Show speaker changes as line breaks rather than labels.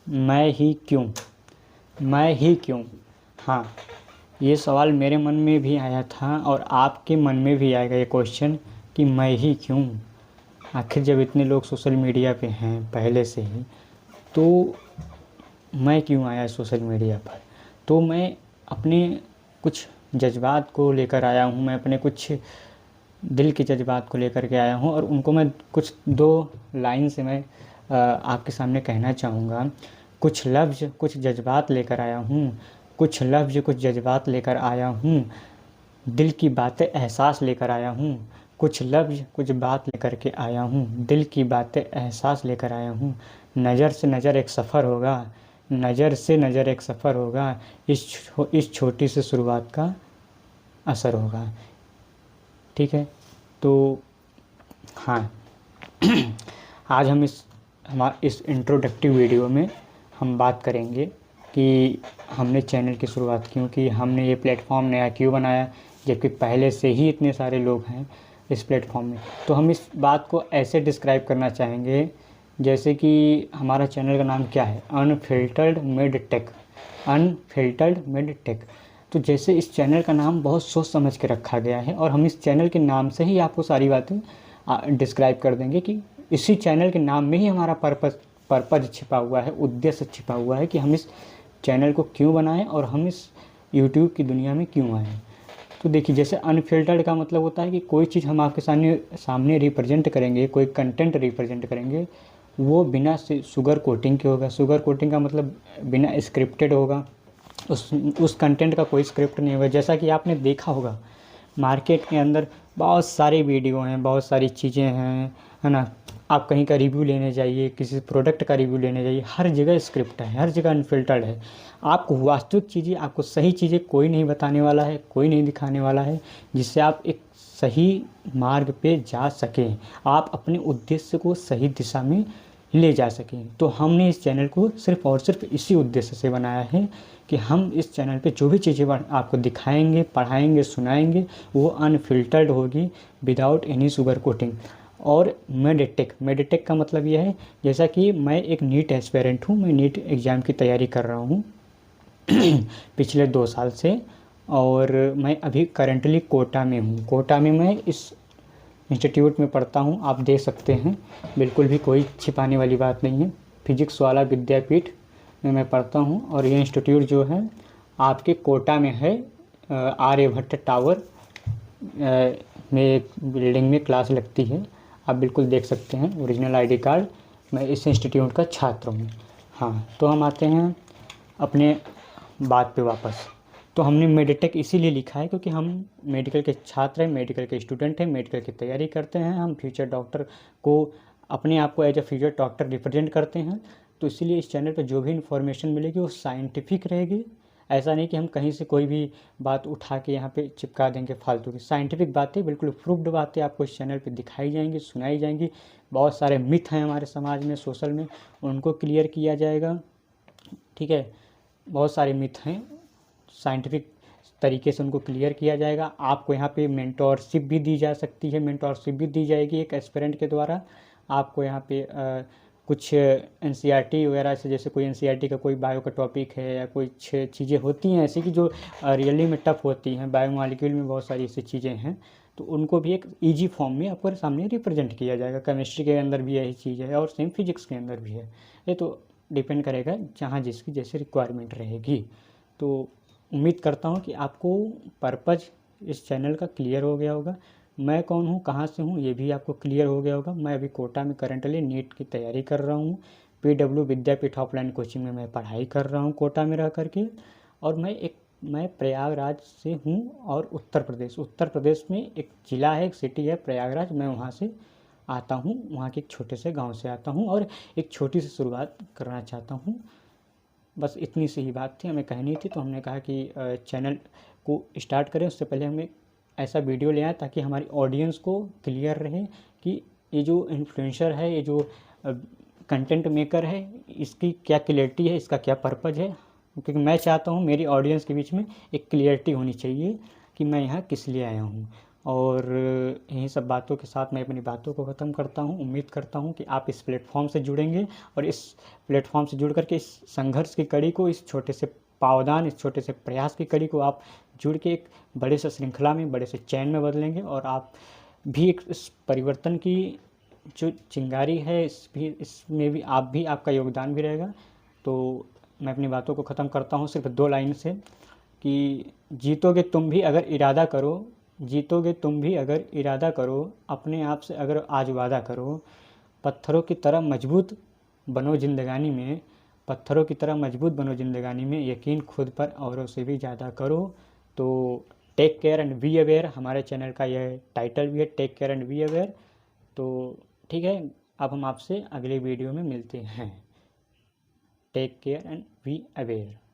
मैं ही क्यों? मैं ही क्यों? हाँ, ये सवाल मेरे मन में भी आया था और आपके मन में भी आएगा ये क्वेश्चन कि मैं ही क्यों। आखिर जब इतने लोग सोशल मीडिया पे हैं पहले से ही, तो मैं क्यों आया सोशल मीडिया पर? तो मैं अपने कुछ जज्बात को लेकर आया हूँ, मैं अपने कुछ दिल के जज्बात को लेकर के आया हूँ और उनको मैं कुछ दो लाइन से मैं आपके सामने कहना चाहूँगा। कुछ लफ्ज़ कुछ जज्बात लेकर आया हूँ, कुछ लफ्ज़ कुछ जज्बात लेकर आया हूँ, दिल की बातें एहसास लेकर आया हूँ। कुछ लफ्ज़ कुछ बात लेकर के आया हूँ, दिल की बातें एहसास लेकर आया हूँ। नज़र से नज़र एक सफ़र होगा, नज़र से नज़र एक सफ़र होगा, इस छोटी सी शुरुआत का असर होगा। ठीक है, तो हाँ, आज हम इस इंट्रोडक्टिव वीडियो में हम बात करेंगे कि हमने चैनल की शुरुआत क्यों की, हमने ये प्लेटफॉर्म नया क्यों बनाया, जबकि पहले से ही इतने सारे लोग हैं इस प्लेटफॉर्म में। तो हम इस बात को ऐसे डिस्क्राइब करना चाहेंगे जैसे कि हमारा चैनल का नाम क्या है, unfiltered mid tech. Unfiltered mid tech, तो जैसे इस चैनल का नाम बहुत सोच समझ के रखा गया है और हम इस चैनल के नाम से ही आपको सारी बातें डिस्क्राइब कर देंगे कि इसी चैनल के नाम में ही हमारा पर्पज़ छिपा हुआ है, उद्देश्य छिपा हुआ है कि हम इस चैनल को क्यों बनाएं और हम इस यूट्यूब की दुनिया में क्यों आए। तो देखिए, जैसे अनफिल्टर्ड का मतलब होता है कि कोई चीज़ हम आपके सामने रिप्रेजेंट करेंगे, कोई कंटेंट रिप्रेजेंट करेंगे, वो बिना शुगर कोटिंग के होगा। शुगर कोटिंग का मतलब बिना स्क्रिप्टेड होगा, उस कंटेंट का कोई स्क्रिप्ट नहीं होगा। जैसा कि आपने देखा होगा मार्केट के अंदर बहुत सारे वीडियो हैं, बहुत सारी चीज़ें हैं, है ना। आप कहीं का रिव्यू लेने जाइए, किसी प्रोडक्ट का रिव्यू लेने जाइए, हर जगह स्क्रिप्ट है, हर जगह अनफिल्टर्ड है। आपको वास्तविक चीज़ें, आपको सही चीज़ें कोई नहीं बताने वाला है, कोई नहीं दिखाने वाला है, जिससे आप एक सही मार्ग पे जा सकें, आप अपने उद्देश्य को सही दिशा में ले जा सकें। तो हमने इस चैनल को सिर्फ़ और सिर्फ इसी उद्देश्य से बनाया है कि हम इस चैनल पे जो भी चीज़ें आपको दिखाएंगे, पढ़ाएंगे, सुनाएंगे, वो अनफिल्टर्ड होगी, विदाउट एनी शुगर कोटिंग। और मेडिटेक का मतलब यह है, जैसा कि मैं एक नीट एस्पिरेंट हूँ, मैं नीट एग्ज़ाम की तैयारी कर रहा हूँ पिछले 2 साल से, और मैं अभी करंटली कोटा में हूँ। कोटा में मैं इस इंस्टीट्यूट में पढ़ता हूँ, आप देख सकते हैं, बिल्कुल भी कोई छिपाने वाली बात नहीं है। फिजिक्स वाला विद्यापीठ में मैं पढ़ता हूँ और ये इंस्टीट्यूट जो है आपके कोटा में है। आर्यभट्ट टावर में एक बिल्डिंग में क्लास लगती है, आप बिल्कुल देख सकते हैं, ओरिजिनल आईडी कार्ड। मैं इस इंस्टीट्यूट का छात्र हूँ। हाँ, तो हम आते हैं अपने बात पे वापस। तो हमने मेडिटेक इसीलिए लिखा है क्योंकि हम मेडिकल के छात्र हैं, मेडिकल के स्टूडेंट हैं, मेडिकल की तैयारी करते हैं, हम फ्यूचर डॉक्टर को, अपने आप को as a future doctor represent करते हैं। तो इसीलिए इस चैनल पर जो भी इन्फॉर्मेशन मिलेगी वो साइंटिफिक रहेगी। ऐसा नहीं कि हम कहीं से कोई भी बात उठा के यहाँ पे चिपका देंगे फालतू की। साइंटिफिक बातें, बिल्कुल प्रूव्ड बातें आपको इस चैनल पे दिखाई जाएंगी, सुनाई जाएंगी। बहुत सारे मिथ हैं हमारे समाज में, सोशल में, उनको क्लियर किया जाएगा। ठीक है, बहुत सारे मिथ हैं, साइंटिफिक तरीके से उनको क्लियर किया जाएगा। आपको यहाँ पे मेंटोरशिप भी दी जा सकती है, मेंटोरशिप भी दी जाएगी एक एस्पिरेंट के द्वारा। आपको यहाँ पे कुछ एनसीईआरटी वगैरह से, जैसे कोई एनसीईआरटी का कोई बायो का टॉपिक है या कोई चीज़ें होती हैं ऐसी कि जो रियली में टफ होती हैं, बायोमॉलिक्यूल में बहुत सारी ऐसी चीज़ें हैं, तो उनको भी एक ईजी फॉर्म में आपके सामने रिप्रेजेंट किया जाएगा। केमिस्ट्री के अंदर भी यही चीज़ है और सेम फिजिक्स के अंदर भी है। ये तो डिपेंड करेगा जहाँ जिसकी जैसे रिक्वायरमेंट रहेगी। तो उम्मीद करता हूँ कि आपको पर्पज़ इस चैनल का क्लियर हो गया होगा। मैं कौन हूँ, कहाँ से हूँ, ये भी आपको क्लियर हो गया होगा। मैं अभी कोटा में करंटली नीट की तैयारी कर रहा हूँ। पीडब्ल्यू विद्यापीठ ऑफलाइन कोचिंग में मैं पढ़ाई कर रहा हूँ कोटा में रह करके। और मैं प्रयागराज से हूँ और उत्तर प्रदेश में एक ज़िला है, एक सिटी है प्रयागराज, मैं वहाँ से आता हूँ, वहाँ के एक छोटे से गाँव से आता हूँ और एक छोटी सी शुरुआत करना चाहता हूँ। बस इतनी सी ही बात थी, हमें कहनी थी। तो हमने कहा कि चैनल को स्टार्ट करें, उससे पहले हमें ऐसा वीडियो ले आए ताकि हमारी ऑडियंस को क्लियर रहे कि ये जो इन्फ्लुएंसर है, ये जो कंटेंट मेकर है, इसकी क्या क्लियरिटी है, इसका क्या पर्पज़ है। क्योंकि मैं चाहता हूँ मेरी ऑडियंस के बीच में एक क्लियरिटी होनी चाहिए कि मैं यहाँ किस लिए आया हूँ। और यही सब बातों के साथ मैं अपनी बातों को ख़त्म करता हूँ। उम्मीद करता हूँ कि आप इस प्लेटफॉर्म से जुड़ेंगे और इस प्लेटफॉर्म से जुड़ करके इस संघर्ष की कड़ी को, इस छोटे से पावदान, इस छोटे से प्रयास की कड़ी को आप जुड़ के एक बड़े से श्रृंखला में, बड़े से चैन में बदलेंगे और आप भी एक इस परिवर्तन की जो चिंगारी है इसमें भी आपका योगदान भी रहेगा। तो मैं अपनी बातों को ख़त्म करता हूँ सिर्फ 2 लाइन से कि जीतोगे तुम भी अगर इरादा करो, जीतोगे तुम भी अगर इरादा करो, अपने आप से अगर आज वादा करो, पत्थरों की तरह मजबूत बनो ज़िंदगानी में, पत्थरों की तरह मजबूत बनो ज़िंदगानी में, यकीन खुद पर औरों से भी ज़्यादा करो। तो take care and be aware, हमारे चैनल का यह टाइटल भी है, take care and be aware. तो ठीक है, अब हम आपसे अगले वीडियो में मिलते हैं। Take care and be aware.